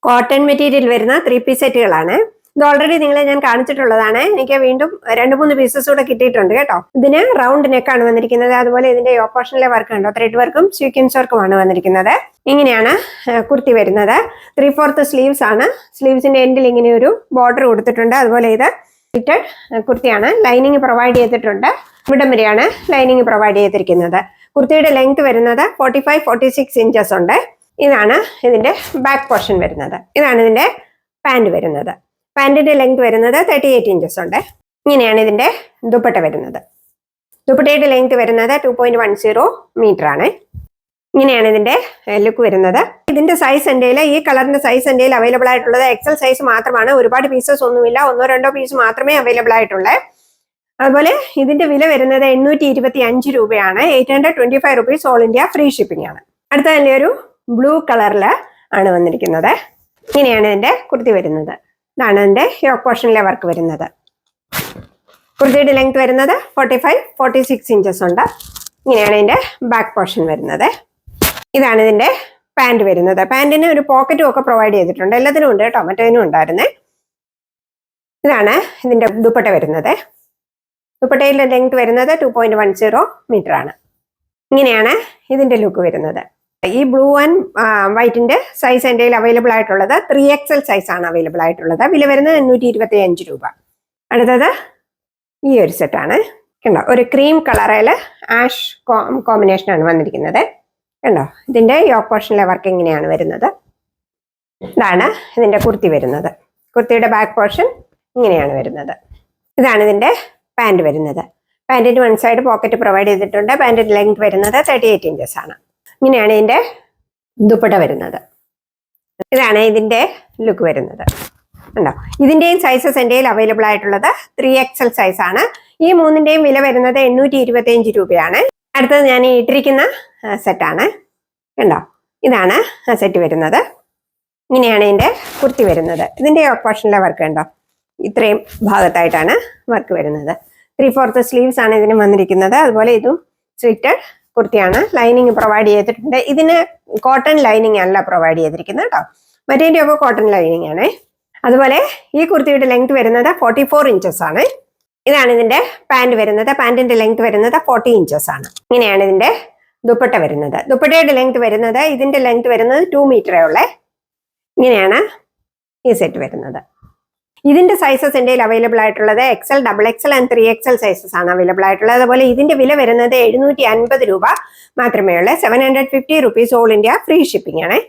Cotton material വരുന്ന 3 piece സെറ്റുകളാണ്. ഇത് already നിങ്ങളെ ഞാൻ കാണിച്ചിട്ടുള്ളതാണ്. എനിക്ക് വീണ്ടും 2-3 പീസസ് കൂടെ കിട്ടിയിട്ടുണ്ട് കേട്ടോ. ഇതിന് റൗണ്ട് നെക്കാണ് വന്നിരിക്കുന്നത്. അതുപോലെ ഇതിന്റെ യോക്ക് പോർഷനിലെ വർക്ക് ഉണ്ടോ, ത്രെഡ് വർക്കും സ്വീക്വൻസ് വർക്കുമാണ് വന്നിരിക്കുന്നത്. ഇങ്ങനെയാണ് കുർത്തി വരുന്നത്. 3/4 സ്ലീവ്സ് ആണ്. സ്ലീവ്സിന്റെ എൻഡിൽ ഇങ്ങനെ ഒരു ബോർഡർ കൊടുത്തിട്ടുണ്ട്. അതുപോലെ ഇത് കുർത്തിയാണ്. ലൈനിങ് പ്രൊവൈഡ് ചെയ്തിട്ടുണ്ട്. ഇവിടം വരെയാണ് ലൈനിങ് പ്രൊവൈഡ് ചെയ്തിരിക്കുന്നത്. കുർത്തിയുടെ ലെങ്ത് വരുന്നത് 45-46 ഇഞ്ചസ് ഉണ്ട്. ഇതാണ് ഇതിന്റെ ബാക്ക് പോർഷൻ വരുന്നത്. ഇതാണ് ഇതിന്റെ പാന്റ് വരുന്നത്. പാന്റിന്റെ ലെങ്ത് വരുന്നത് 38 ഇഞ്ചസ് ഉണ്ട്. ഇങ്ങനെയാണ് ഇതിന്റെ ദുപ്പട്ട വരുന്നത്. ദുപ്പട്ടയുടെ ലെങ്ത് വരുന്നത് 2.10 മീറ്റർ ആണ്. ഇങ്ങനെയാണ് ഇതിന്റെ ലുക്ക് വരുന്നത്. ഇതിന്റെ സൈസ് എൻ്റെ ഈ കളറിന്റെ സൈസ് എൻ്റെ അവൈലബിൾ ആയിട്ടുള്ളത് എക്സൽ സൈസ് മാത്രമാണ്. ഒരുപാട് പീസസ് ഒന്നുമില്ല, 1-2 പീസ് മാത്രമേ അവൈലബിൾ ആയിട്ടുള്ളൂ. അതുപോലെ ഇതിന്റെ വില വരുന്നത് 825 രൂപയാണ്. 825 rupees all India free shipping ആണ്. അടുത്ത തന്നെ ഒരു ബ്ലൂ കളറിൽ ആണ് വന്നിരിക്കുന്നത്. ഇങ്ങനെയാണ് ഇതിന്റെ കുർത്തി വരുന്നത്. ഇതാണ് ഇതിന്റെ യോക്ക് പോർഷനിലെ വർക്ക് വരുന്നത്. കുർത്തിയുടെ ലെങ്ത് വരുന്നത് 45-46 ഇഞ്ചസ് ഉണ്ട്. ഇങ്ങനെയാണ് ഇതിന്റെ ബാക്ക് പോർഷൻ വരുന്നത്. ഇതാണ് ഇതിന്റെ പാന്റ് വരുന്നത്. പാന്റിന് ഒരു പോക്കറ്റും ഒക്കെ പ്രൊവൈഡ് ചെയ്തിട്ടുണ്ട്. എല്ലാത്തിനും ഉണ്ട് കേട്ടോ, മറ്റേതിനും ഉണ്ടായിരുന്നേ. ഇതാണ് ഇതിന്റെ ദുപ്പട്ട വരുന്നത്. ദുപ്പട്ടയുടെ ലെങ്ത് വരുന്നത് 2.10 മീറ്റർ ആണ്. ഇങ്ങനെയാണ് ഇതിന്റെ ലുക്ക് വരുന്നത്. ഈ ബ്ലൂ ആൻഡ് വൈറ്റിന്റെ സൈസ് എൻ്റെ അവൈലബിൾ ആയിട്ടുള്ളത് 3XL സൈസ് ആണ് അവൈലബിൾ ആയിട്ടുള്ളത്. വില വരുന്നത് 825 രൂപ. അടുത്തത് ഈ ഒരു സെറ്റാണ്. കണ്ടോ, ഒരു ക്രീം കളറിൽ ആഷ് കോമ്പിനേഷനാണ് വന്നിരിക്കുന്നത്. കണ്ടോ, ഇതിന്റെ യോക്ക് പോർഷനിലെ വർക്ക് ഇങ്ങനെയാണ് വരുന്നത്. ഇതാണ് ഇതിന്റെ കുർത്തി വരുന്നത്. കുർത്തിയുടെ ബാക്ക് പോർഷൻ ഇങ്ങനെയാണ് വരുന്നത്. ഇതാണ് ഇതിന്റെ പാന്റ് വരുന്നത്. പാന്റിന് വൺ സൈഡ് പോക്കറ്റ് പ്രൊവൈഡ് ചെയ്തിട്ടുണ്ട്. പാന്റിന്റെ ലെങ്ത് വരുന്നത് 38 ഇഞ്ചസ് ആണ്. ഇങ്ങനെയാണ് ഇതിന്റെ ദുപ്പട്ട വരുന്നത്. ഇതാണ് ഇതിന്റെ ലുക്ക് വരുന്നത്. ഉണ്ടോ, ഇതിന്റെയും സൈസസ് എൻ്റെ അവൈലബിൾ ആയിട്ടുള്ളത് 3XL സൈസ് ആണ്. ഈ മൂന്നിന്റെയും വില വരുന്നത് 825 രൂപയാണ്. അടുത്തത് ഞാൻ ഇട്ടിരിക്കുന്ന സെറ്റാണ്. കണ്ടോ, ഇതാണ് സെറ്റ് വരുന്നത്. ഇങ്ങനെയാണ് ഇതിന്റെ കുർത്തി വരുന്നത്. ഇതിന്റെ യോക്ക് പോർഷനിലെ വർക്ക് കണ്ടോ, ഇത്രയും ഭാഗത്തായിട്ടാണ് വർക്ക് വരുന്നത്. 3/4 സ്ലീവ്സ് ആണ് ഇതിന് വന്നിരിക്കുന്നത്. അതുപോലെ ഇതും സ്ലിറ്റഡ് കുർത്തിയാണ്. ലൈനിങ് പ്രൊവൈഡ് ചെയ്തിട്ടുണ്ട്. ഇതിന് കോട്ടൺ ലൈനിങ് അല്ല പ്രൊവൈഡ് ചെയ്തിരിക്കുന്നത് കേട്ടോ, മറ്റേതിന്റെ ഒക്കെ കോട്ടൺ ലൈനിങ് ആണ്. അതുപോലെ ഈ കുർത്തിയുടെ ലെങ്ത് വരുന്നത് 44 ഇഞ്ചസ് ആണ്. ഇതാണ് ഇതിന്റെ പാന്റ് വരുന്നത്. പാന്റിന്റെ ലെങ്ത് വരുന്നത് 40 ഇഞ്ചസ് ആണ്. ഇങ്ങനെയാണ് ഇതിന്റെ ദുപ്പട്ട വരുന്നത്. ദുപ്പട്ടയുടെ ലെങ്ത് വരുന്നത്, ഇതിന്റെ ലെങ്ത് വരുന്നത് 2 മീറ്ററേ ഉള്ളേ. ഇങ്ങനെയാണ് ഈ സെറ്റ് വരുന്നത്. ഇതിന്റെ സൈസസ് എൻ്റെ അവൈലബിൾ ആയിട്ടുള്ളത് XL, XXL and 3XL sizes ആണ് അവൈലബിൾ ആയിട്ടുള്ളത്. അതുപോലെ ഇതിന്റെ വില വരുന്നത് 750 രൂപ മാത്രമേ ഉള്ളൂ. 750 rupees all India free shipping ആണ്.